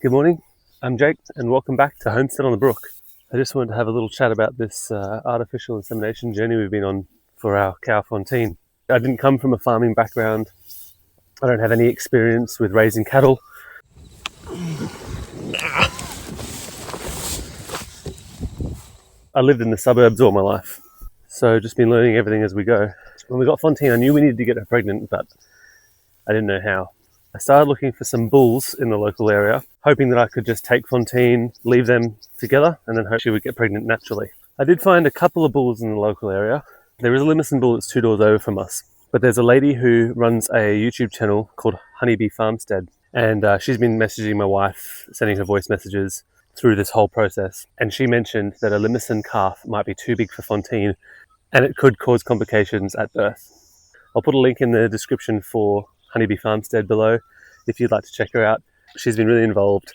Good morning, I'm Jake and welcome back to Homestead on the Brook. I just wanted to have a little chat about this artificial insemination journey we've been on for our cow Fantine. I didn't come from a farming background. I don't have any experience with raising cattle. I lived in the suburbs all my life, so just been learning everything as we go. When we got Fantine, I knew we needed to get her pregnant, but I didn't know how. I started looking for some bulls in the local area, hoping that I could just take Fantine, leave them together, and then hope she would get pregnant naturally. I did find a couple of bulls in the local area. There is a Limousin bull that's 2 doors over from us, but there's a lady who runs a YouTube channel called Bee-Farmstead, and she's been messaging my wife, sending her voice messages through this whole process, and she mentioned that a Limousin calf might be too big for Fantine, and it could cause complications at birth. I'll put a link in the description for Bee-Farmstead below if you'd like to check her out. She's been really involved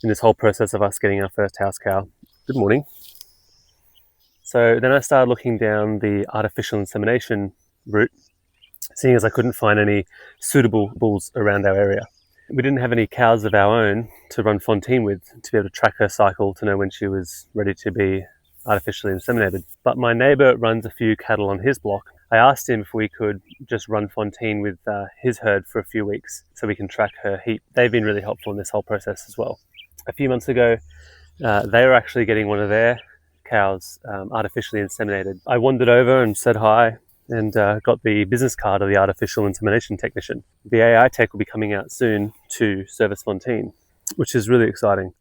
in this whole process of us getting our first house cow. Good morning. So then I started looking down the artificial insemination route, seeing as I couldn't find any suitable bulls around our area. We didn't have any cows of our own to run Fantine with to be able to track her cycle to know when she was ready to be artificially inseminated. But my neighbour runs a few cattle on his block. I asked him if we could just run Fantine with his herd for a few weeks so we can track her heat. They've been really helpful in this whole process as well. A few months ago, they were actually getting one of their cows artificially inseminated. I wandered over and said hi and got the business card of the artificial insemination technician. The AI tech will be coming out soon to service Fantine, which is really exciting.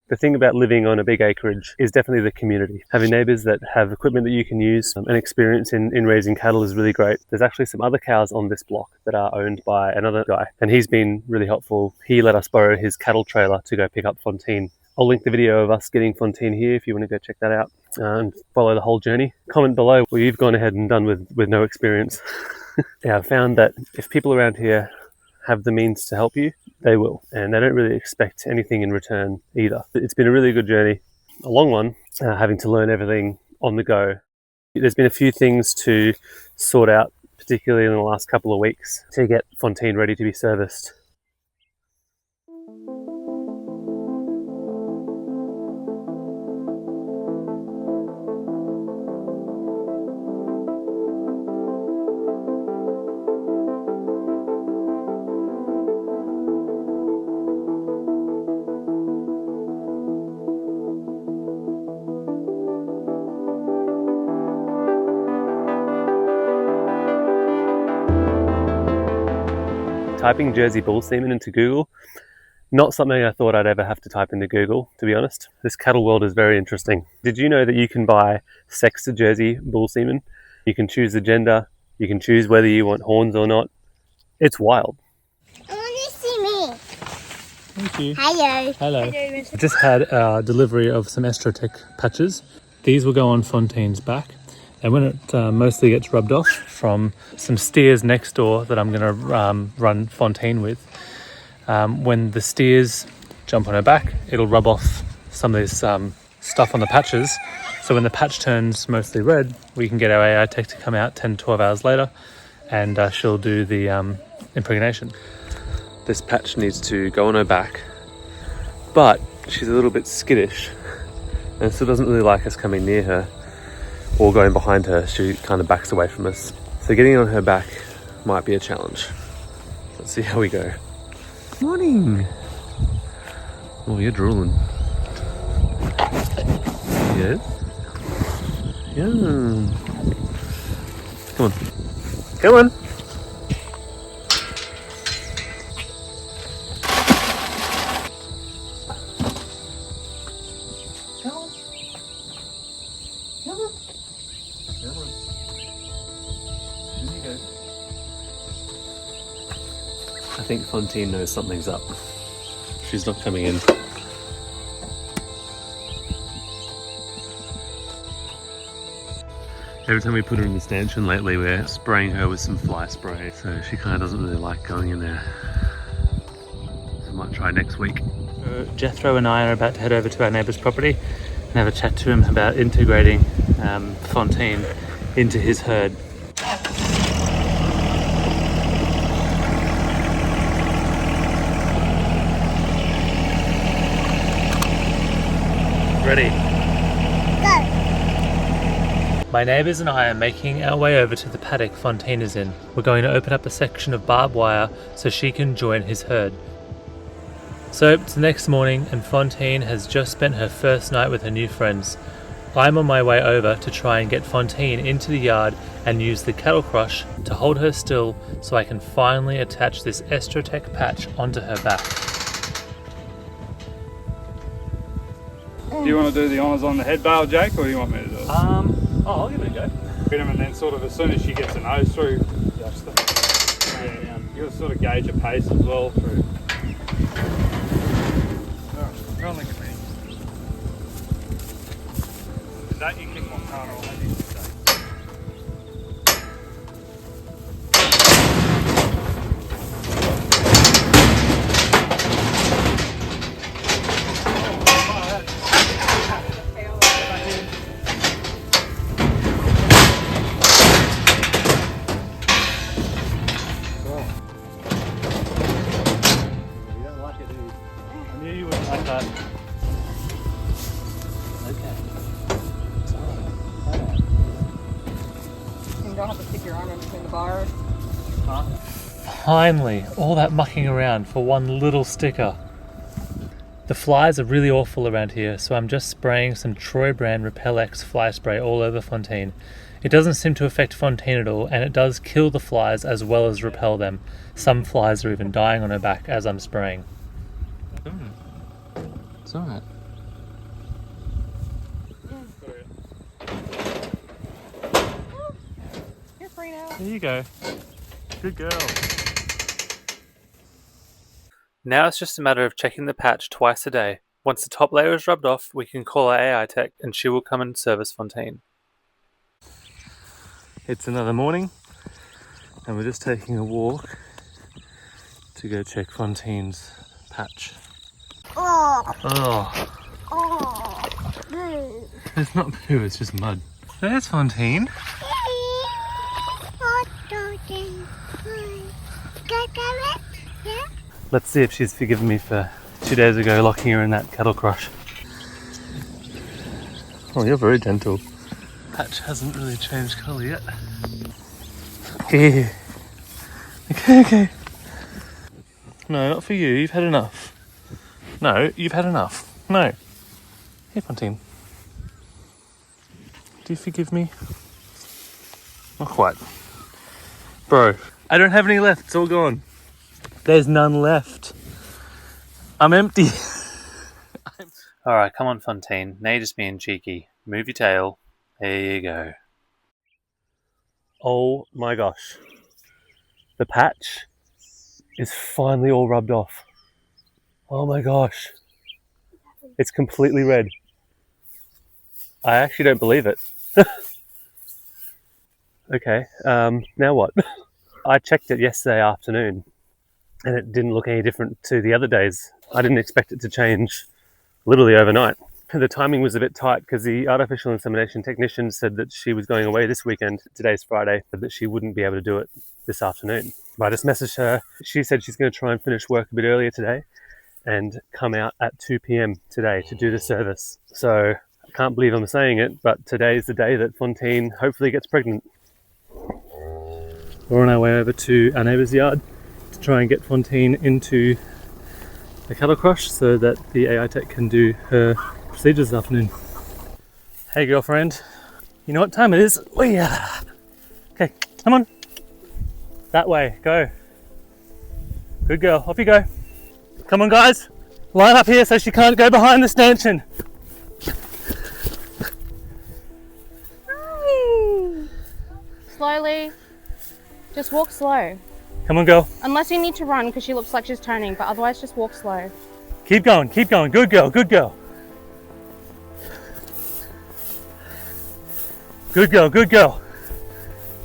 The thing about living on a big acreage is definitely the community. Having neighbours that have equipment that you can use and experience in raising cattle is really great. There's actually some other cows on this block that are owned by another guy, and he's been really helpful. He let us borrow his cattle trailer to go pick up Fantine. I'll link the video of us getting Fantine here if you want to go check that out and follow the whole journey. Comment below what you've gone ahead and done with no experience. Yeah, I've found that if people around here have the means to help you, they will, and they don't really expect anything in return either. It's been a really good journey, a long one, having to learn everything on the go. There's been a few things to sort out, particularly in the last couple of weeks, to get Fantine ready to be serviced. Typing Jersey bull semen into Google, not something I thought I'd ever have to type into Google, to be honest. This cattle world is very interesting. Did you know that you can buy sexed Jersey bull semen? You can choose the gender, you can choose whether you want horns or not. It's wild. I want to see me. Thank you. Hello. Hello. I just had our delivery of some ESTROTECT patches. These will go on Fantine's back, and when it mostly gets rubbed off from some steers next door that I'm going to run Fantine with, when the steers jump on her back, it'll rub off some of this stuff on the patches. So when the patch turns mostly red, we can get our AI tech to come out 10-12 hours later, and she'll do the impregnation. This patch needs to go on her back, but she's a little bit skittish and still doesn't really like us coming near her or going behind her. She kind of backs away from us. So getting on her back might be a challenge. Let's see how we go. Morning. Oh, you're drooling. Yes? Yeah. Come on. Come on. I think Fantine knows something's up. She's not coming in. Every time we put her in the stanchion lately, we're spraying her with some fly spray, so she kind of doesn't really like going in there. So I might try next week. Jethro and I are about to head over to our neighbour's property and have a chat to him about integrating Fantine into his herd. Ready? Go. My neighbours and I are making our way over to the paddock Fontaine is in. We're going to open up a section of barbed wire so she can join his herd. So it's the next morning and Fontaine has just spent her first night with her new friends. I'm on my way over to try and get Fontaine into the yard and use the cattle crush to hold her still so I can finally attach this ESTROTECT patch onto her back. Do you want to do the honours on the head bale, Jake, or do you want me to do it? I'll give it a go. Feed them and then sort of as soon as she gets a nose through, just you'll sort of gauge her pace as well through. Alright, go and look at me. Is that you kick one card or maybe you stay? I knew you wouldn't like that. Okay. You don't have to stick your arm in between the bars. Finally, all that mucking around for one little sticker. The flies are really awful around here, so I'm just spraying some Troy brand REPEL-X fly spray all over Fontaine. It doesn't seem to affect Fontaine at all, and it does kill the flies as well as repel them. Some flies are even dying on her back as I'm spraying. It's alright. You're free now. There you go. Good girl. Now it's just a matter of checking the patch twice a day. Once the top layer is rubbed off, we can call our AI tech and she will come and service Fontaine. It's another morning and we're just taking a walk to go check Fontaine's patch. Oh, Boo. it's not poo, it's just mud. There's Fontaine. Yeah? Let's see if she's forgiven me for 2 days ago locking her in that cattle crush. Oh, you're very gentle. Patch hasn't really changed colour yet. Okay. Okay. No, not for you. You've had enough. No, you've had enough. No. Here, Fontaine. Do you forgive me? Not quite. Bro, I don't have any left. It's all gone. There's none left. I'm empty. Alright, come on, Fontaine. Now you're just being cheeky. Move your tail. There you go. Oh my gosh. The patch is finally all rubbed off. Oh my gosh. It's completely red. I actually don't believe it. Okay, now what? I checked it yesterday afternoon and it didn't look any different to the other days. I didn't expect it to change literally overnight. The timing was a bit tight because the artificial insemination technician said that she was going away this weekend. Today's Friday, that she wouldn't be able to do it this afternoon. But I just messaged her. She said she's going to try and finish work a bit earlier today and come out at 2 p.m. today to do the service. So I can't believe I'm saying it, but today is the day that Fontaine hopefully gets pregnant. We're on our way over to our neighbour's yard to try and get Fontaine into the cattle crush so that the AI tech can do her procedures this afternoon. Hey girlfriend, you know what time it is? Oh yeah. Okay, come on. That way, go. Good girl, off you go. Come on guys, line up here so she can't go behind the stanchion. Slowly. Just walk slow. Come on girl. Unless you need to run because she looks like she's turning, but otherwise just walk slow. Keep going, good girl, good girl. Good girl, good girl.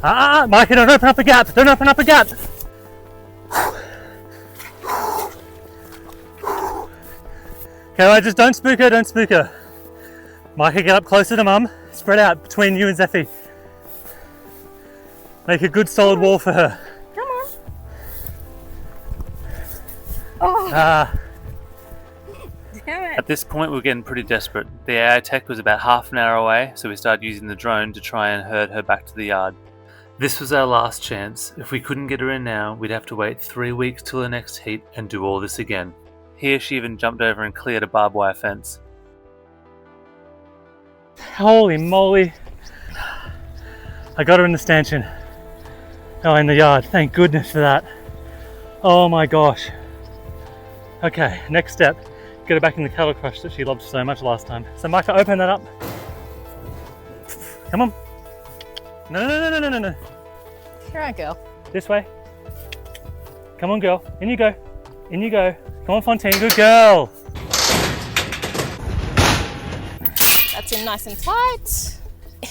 Mikey, don't open up a gap, don't open up a gap. Okay, right, just don't spook her, don't spook her. Mikey, get up closer to mum. Spread out between you and Zeffie. Make a good solid wall for her. Come on. Oh. it. At this point, we were getting pretty desperate. The AI tech was about half an hour away, so we started using the drone to try and herd her back to the yard. This was our last chance. If we couldn't get her in now, we'd have to wait 3 weeks till the next heat and do all this again. Here she even jumped over and cleared a barbed wire fence. Holy moly! I got her in the stanchion. Oh, in the yard. Thank goodness for that. Oh my gosh. Okay, next step. Get her back in the cattle crush that she loved so much last time. So Micah, open that up. Come on. No. Here I go. This way. Come on, girl. In you go. In you go. Come on, Fontaine. Good girl. That's in nice and tight.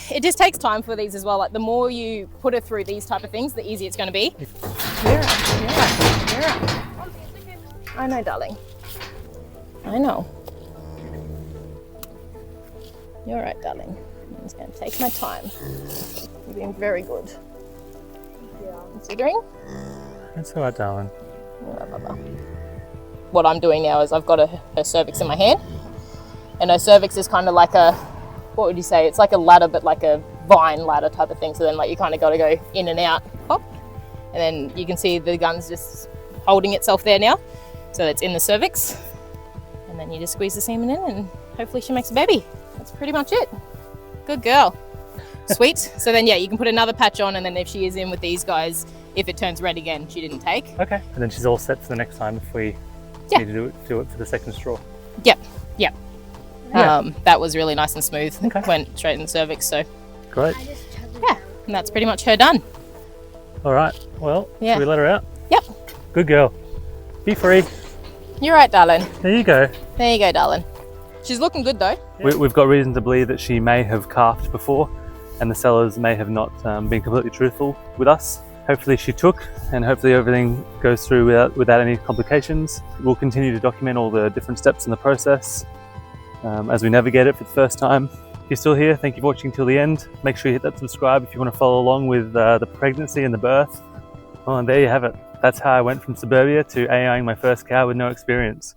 It just takes time for these as well. Like the more you put her through these type of things, the easier it's going to be. You're right. I know, darling. I know. You're right, darling. I'm just going to take my time. You're being very good. Considering. That's all right, darling. What I'm doing now is I've got her cervix in my hand, and her cervix is kind of like a, what would you say? It's like a ladder, but like a vine ladder type of thing. So then, like, you kind of got to go in and out, hop, and then you can see the gun's just holding itself there now. So it's in the cervix, and then you just squeeze the semen in, and hopefully she makes a baby. That's pretty much it. Good girl. Sweet. So then, yeah, you can put another patch on, and then if she is in with these guys, if it turns red again, she didn't take. Okay. And then she's all set for the next time if we Yeah. need to do it for the second straw. Yep. Yeah. That was really nice and smooth. Okay. Went straight in the cervix. So Great. yeah, and that's pretty much her done. All right. Well, Yeah. should we let her out? Yep. Good girl. Be free. You're right, darling. There you go. There you go, darling. She's looking good though. We've got reason to believe that she may have calved before, and the sellers may have not been completely truthful with us. Hopefully she took, and hopefully everything goes through without any complications. We'll continue to document all the different steps in the process as we navigate it for the first time. If you're still here, thank you for watching till the end. Make sure you hit that subscribe if you want to follow along with the pregnancy and the birth. Well, and there you have it. That's how I went from suburbia to AIing my first cow with no experience.